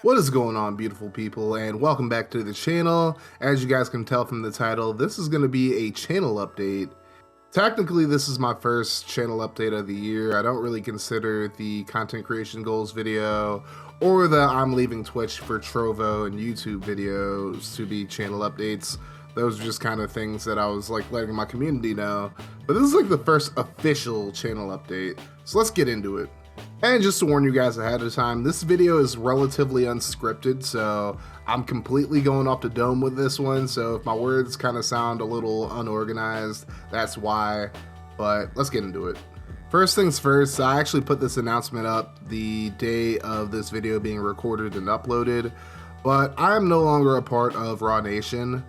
What is going on, beautiful people, and welcome back to the channel. As you guys can tell from the title, this is going to be a channel update. Technically, this is my first channel update of the year. I don't really consider the content creation goals video or the I'm leaving Twitch for Trovo and YouTube videos to be channel updates. Those are just kind of things that I was like letting my community know. But this is like the first official channel update, so let's get into it. And just to warn you guys ahead of time, this video is relatively unscripted, so I'm completely going off the dome with this one, so if my words kind of sound a little unorganized, that's why, but let's get into it. First things first, I actually put this announcement up the day of this video being recorded and uploaded, but I am no longer a part of RAWNation.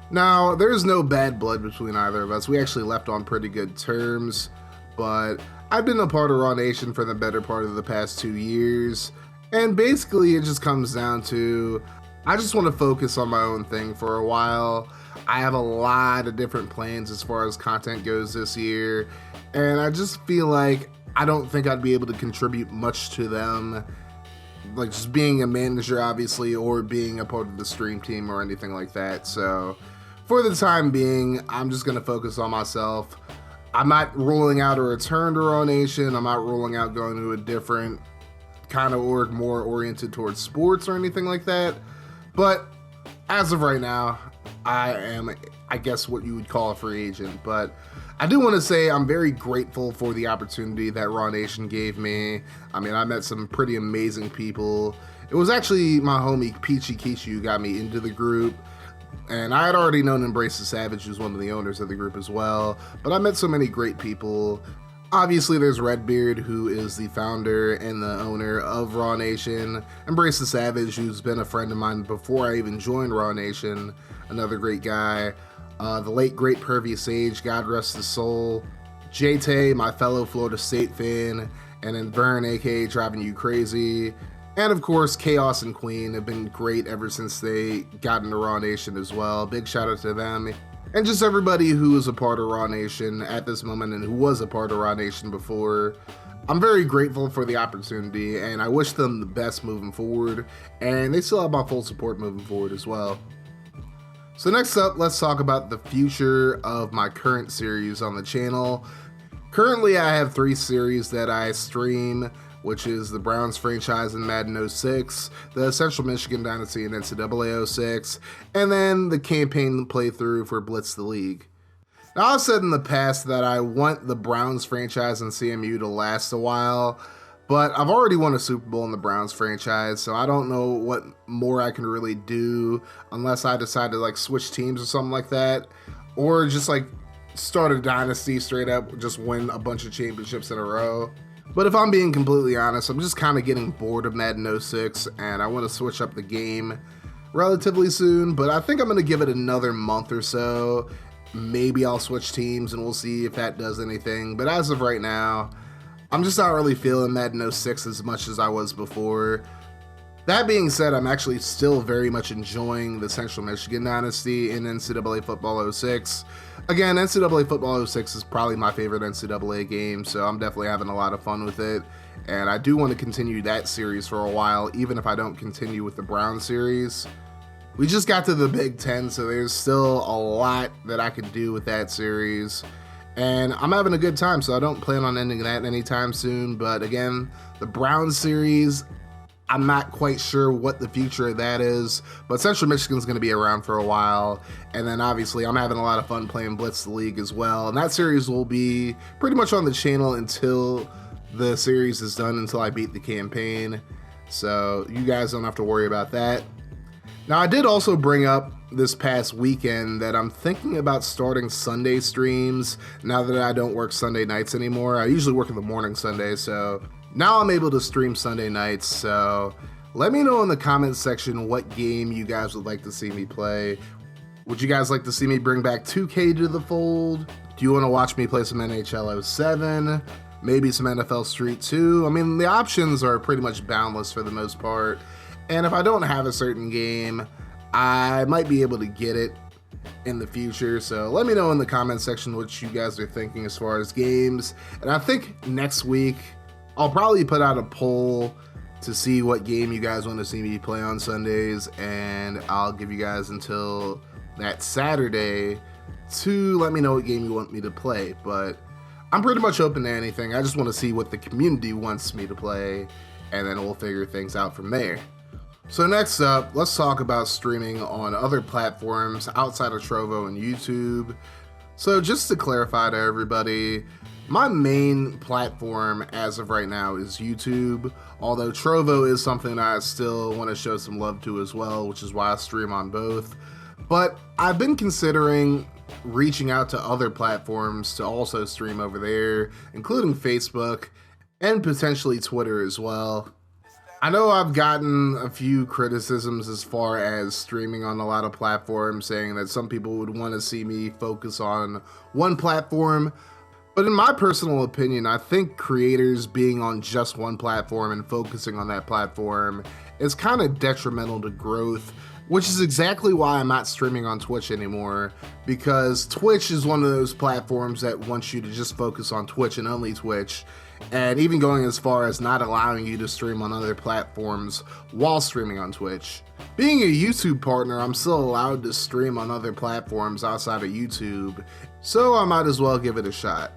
Now, there's no bad blood between either of us. We actually left on pretty good terms, but I've been a part of RAWNation for the better part of the past 2 years, and basically it just comes down to I just want to focus on my own thing for a while. I have a lot of different plans as far as content goes this year, and I just feel like I don't think I'd be able to contribute much to them, like just being a manager obviously, or being a part of the stream team or anything like that. So for the time being, I'm just going to focus on myself. I'm not ruling out a return to RAWNation. I'm not ruling out going to a different kind of org, more oriented towards sports or anything like that. But as of right now, I am, I guess, what you would call a free agent. But I do want to say I'm very grateful for the opportunity that RAWNation gave me. I mean, I met some pretty amazing people. It was actually my homie Peachy Keishu who got me into the group. And I had already known Embrace the Savage, who's one of the owners of the group as well, but I met so many great people. Obviously, there's Redbeard, who is the founder and the owner of RAWNation. Embrace the Savage, who's been a friend of mine before I even joined RAWNation, another great guy. The late, great Pervy Sage, God rest his soul. JT, my fellow Florida State fan, and then Vern, aka Driving You Crazy. And of course, Chaos and Queen have been great ever since they got into RAWNation as well. Big shout out to them. And just everybody who is a part of RAWNation at this moment and who was a part of RAWNation before. I'm very grateful for the opportunity and I wish them the best moving forward. And they still have my full support moving forward as well. So next up, let's talk about the future of my current series on the channel. Currently, I have 3 series that I stream, which is the Browns franchise in Madden 06, the Central Michigan Dynasty in NCAA 06, and then the campaign playthrough for Blitz the League. Now, I've said in the past that I want the Browns franchise in CMU to last a while, but I've already won a Super Bowl in the Browns franchise, so I don't know what more I can really do unless I decide to like switch teams or something like that, or just like start a dynasty straight up, just win a bunch of championships in a row. But if I'm being completely honest, I'm just kind of getting bored of Madden 06 and I want to switch up the game relatively soon, but I think I'm going to give it another month or so. Maybe I'll switch teams and we'll see if that does anything. But as of right now, I'm just not really feeling Madden 06 as much as I was before. That being said, I'm actually still very much enjoying the Central Michigan Dynasty in NCAA Football 06. Again, NCAA Football 06 is probably my favorite NCAA game, so I'm definitely having a lot of fun with it. And I do want to continue that series for a while, even if I don't continue with the Brown series. We just got to the Big Ten, so there's still a lot that I could do with that series. And I'm having a good time, so I don't plan on ending that anytime soon. But again, the Brown series, I'm not quite sure what the future of that is, but Central Michigan's going to be around for a while. And then obviously I'm having a lot of fun playing Blitz the League as well. And that series will be pretty much on the channel until the series is done, until I beat the campaign. So you guys don't have to worry about that. Now, I did also bring up this past weekend that I'm thinking about starting Sunday streams now that I don't work Sunday nights anymore. I usually work in the morning Sunday, so now I'm able to stream Sunday nights. So let me know in the comments section what game you guys would like to see me play. Would you guys like to see me bring back 2K to the fold? Do you want to watch me play some NHL 07? Maybe some NFL Street 2? I mean, the options are pretty much boundless for the most part. And if I don't have a certain game, I might be able to get it in the future. So let me know in the comment section what you guys are thinking as far as games. And I think next week I'll probably put out a poll to see what game you guys want to see me play on Sundays, and I'll give you guys until that Saturday to let me know what game you want me to play. But I'm pretty much open to anything. I just want to see what the community wants me to play, and then we'll figure things out from there. So next up, let's talk about streaming on other platforms outside of Trovo and YouTube. So just to clarify to everybody, my main platform as of right now is YouTube, although Trovo is something I still want to show some love to as well, which is why I stream on both. But I've been considering reaching out to other platforms to also stream over there, including Facebook and potentially Twitter as well. I know I've gotten a few criticisms as far as streaming on a lot of platforms, saying that some people would want to see me focus on one platform. But in my personal opinion, I think creators being on just one platform and focusing on that platform is kind of detrimental to growth, which is exactly why I'm not streaming on Twitch anymore, because Twitch is one of those platforms that wants you to just focus on Twitch and only Twitch, and even going as far as not allowing you to stream on other platforms while streaming on Twitch. Being a YouTube partner, I'm still allowed to stream on other platforms outside of YouTube, so I might as well give it a shot.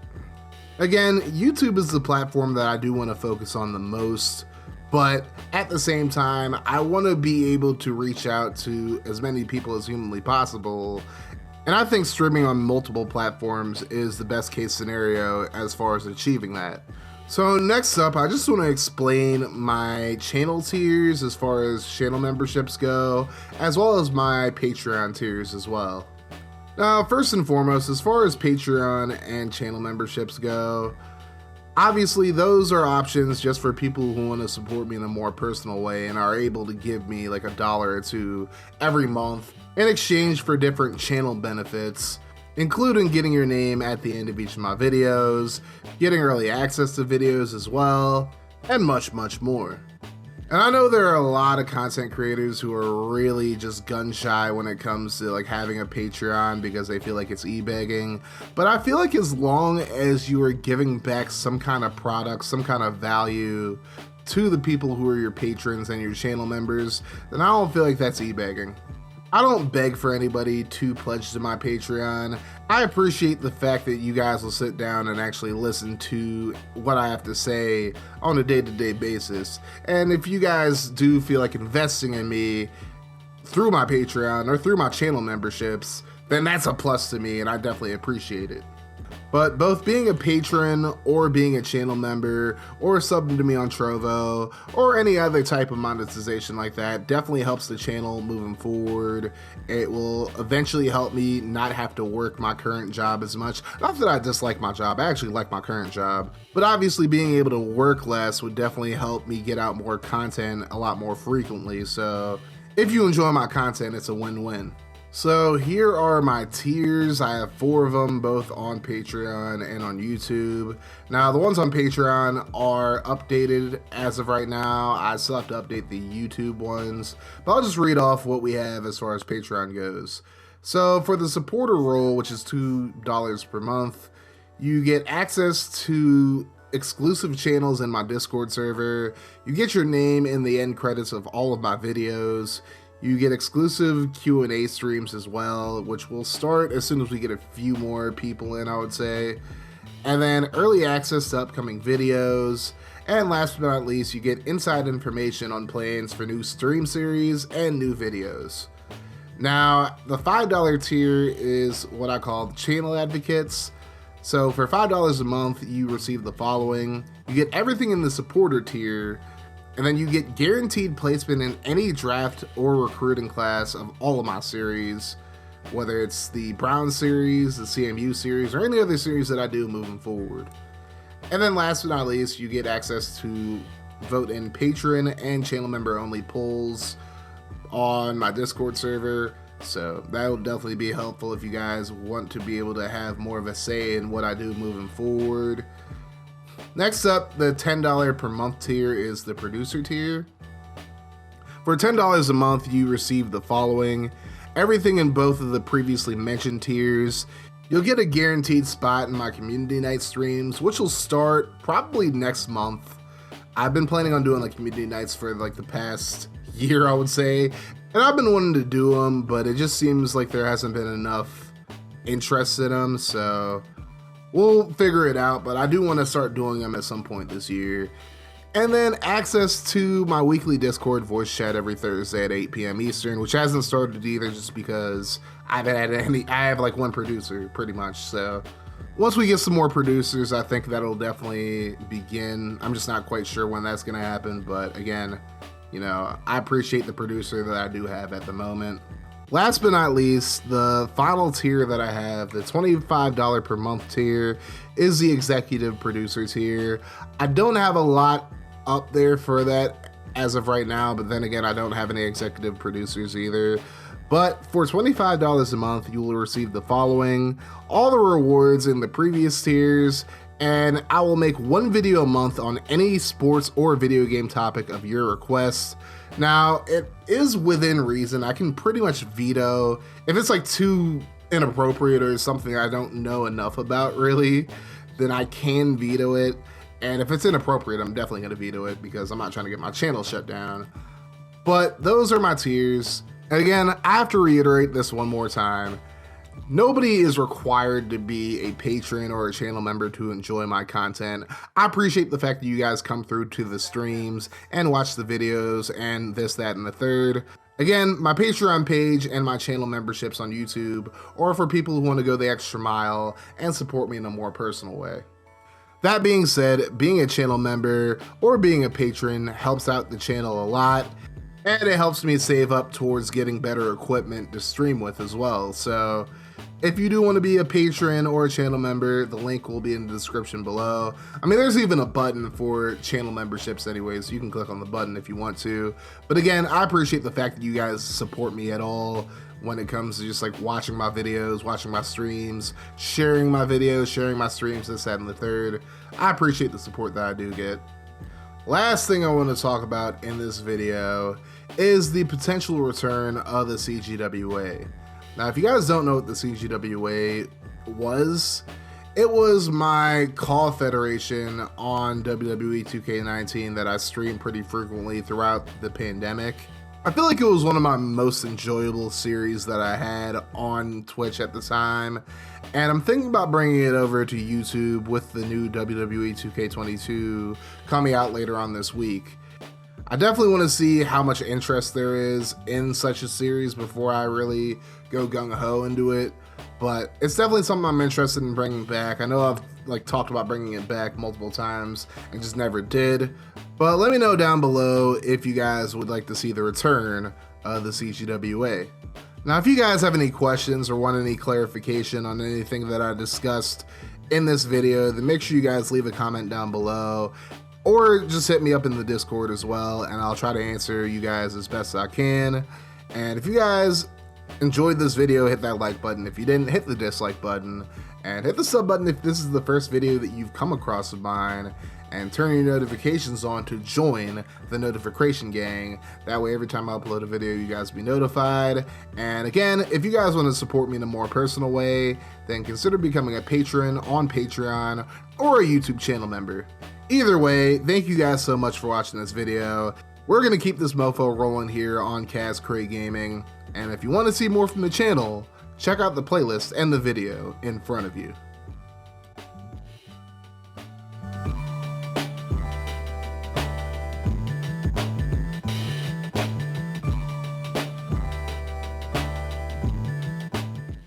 Again, YouTube is the platform that I do want to focus on the most, but at the same time, I want to be able to reach out to as many people as humanly possible, and I think streaming on multiple platforms is the best case scenario as far as achieving that. So next up, I just want to explain my channel tiers as far as channel memberships go, as well as my Patreon tiers as well. Now, first and foremost, as far as Patreon and channel memberships go, obviously those are options just for people who want to support me in a more personal way and are able to give me like $1 or $2 every month in exchange for different channel benefits, including getting your name at the end of each of my videos, getting early access to videos as well, and much, much more. And I know there are a lot of content creators who are really just gun shy when it comes to like having a Patreon because they feel like it's e-begging, but I feel like as long as you are giving back some kind of product, some kind of value to the people who are your patrons and your channel members, then I don't feel like that's e-begging. I don't beg for anybody to pledge to my Patreon. I appreciate the fact that you guys will sit down and actually listen to what I have to say on a day-to-day basis. And if you guys do feel like investing in me through my Patreon or through my channel memberships, then that's a plus to me and I definitely appreciate it. But both being a patron or being a channel member or subbing to me on Trovo or any other type of monetization like that definitely helps the channel moving forward. It will eventually help me not have to work my current job as much. Not that I dislike my job, I actually like my current job. But obviously being able to work less would definitely help me get out more content a lot more frequently. So if you enjoy my content, it's a win-win. So here are my tiers. I have 4 of them, both on Patreon and on YouTube. Now the ones on Patreon are updated as of right now. I still have to update the YouTube ones, but I'll just read off what we have as far as Patreon goes. So for the supporter role, which is $2 per month, you get access to exclusive channels in my Discord server. You get your name in the end credits of all of my videos. You get exclusive Q&A streams as well, which will start as soon as we get a few more people in, I would say. And then early access to upcoming videos. And last but not least, you get inside information on plans for new stream series and new videos. Now, the $5 tier is what I call channel advocates. So for $5 a month, you receive the following. You get everything in the supporter tier, and then you get guaranteed placement in any draft or recruiting class of all of my series, whether it's the Brown series, the CMU series, or any other series that I do moving forward. And then last but not least, you get access to vote in patron and channel member only polls on my Discord server. So that will definitely be helpful if you guys want to be able to have more of a say in what I do moving forward. Next up, the $10 per month tier is the producer tier. For $10 a month, you receive the following. Everything in both of the previously mentioned tiers. You'll get a guaranteed spot in my community night streams, which will start probably next month. I've been planning on doing like community nights for like the past year, I would say, and I've been wanting to do them, but it just seems like there hasn't been enough interest in them, so we'll figure it out. But I do want to start doing them at some point this year. And then access to my weekly Discord voice chat every Thursday at 8 p.m. Eastern, which hasn't started either just because I have like one producer pretty much. So once we get some more producers, I think that'll definitely begin. I'm just not quite sure when that's going to happen. But again, you know, I appreciate the producer that I do have at the moment. Last but not least, the final tier that I have, the $25 per month tier, is the executive producer tier. I don't have a lot up there for that as of right now, but then again, I don't have any executive producers either. But for $25 a month, you will receive the following: all the rewards in the previous tiers, and I will make one video a month on any sports or video game topic of your request. Now, it is within reason. I can pretty much veto if it's like too inappropriate or something I don't know enough about really, then I can veto it. And if it's inappropriate, I'm definitely going to veto it because I'm not trying to get my channel shut down. But those are my tiers. And again, I have to reiterate this one more time. Nobody is required to be a patron or a channel member to enjoy my content. I appreciate the fact that you guys come through to the streams and watch the videos and this, that, and the third. Again, my Patreon page and my channel memberships on YouTube are for people who want to go the extra mile and support me in a more personal way. That being said, being a channel member or being a patron helps out the channel a lot, and it helps me save up towards getting better equipment to stream with as well. So if you do want to be a patron or a channel member, the link will be in the description below. I mean, there's even a button for channel memberships anyway, so you can click on the button if you want to. But again, I appreciate the fact that you guys support me at all when it comes to just like watching my videos, watching my streams, sharing my videos, sharing my streams, this, that, and the third. I appreciate the support that I do get. Last thing I want to talk about in this video is the potential return of the CGWA. Now, if you guys don't know what the CGWA was, it was my call federation on WWE 2K19 that I streamed pretty frequently throughout the pandemic. I feel like it was one of my most enjoyable series that I had on Twitch at the time, and I'm thinking about bringing it over to YouTube with the new WWE 2K22 coming out later on this week. I definitely want to see how much interest there is in such a series before I really go gung-ho into it, but it's definitely something I'm interested in bringing back. I know I've like talked about bringing it back multiple times and just never did, but let me know down below if you guys would like to see the return of the CGWA. Now, if you guys have any questions or want any clarification on anything that I discussed in this video, then make sure you guys leave a comment down below, or just hit me up in the Discord as well, and I'll try to answer you guys as best I can. And if you guys enjoyed this video, hit that like button. If you didn't, hit the dislike button, and hit the sub button if this is the first video that you've come across of mine, and turn your notifications on to join the notification gang. That way every time I upload a video, you guys will be notified. And again, if you guys want to support me in a more personal way, then consider becoming a patron on Patreon or a YouTube channel member. Either way, thank you guys so much for watching this video. We're going to keep this mofo rolling here on CazCraygaming, and if you want to see more from the channel, check out the playlist and the video in front of you.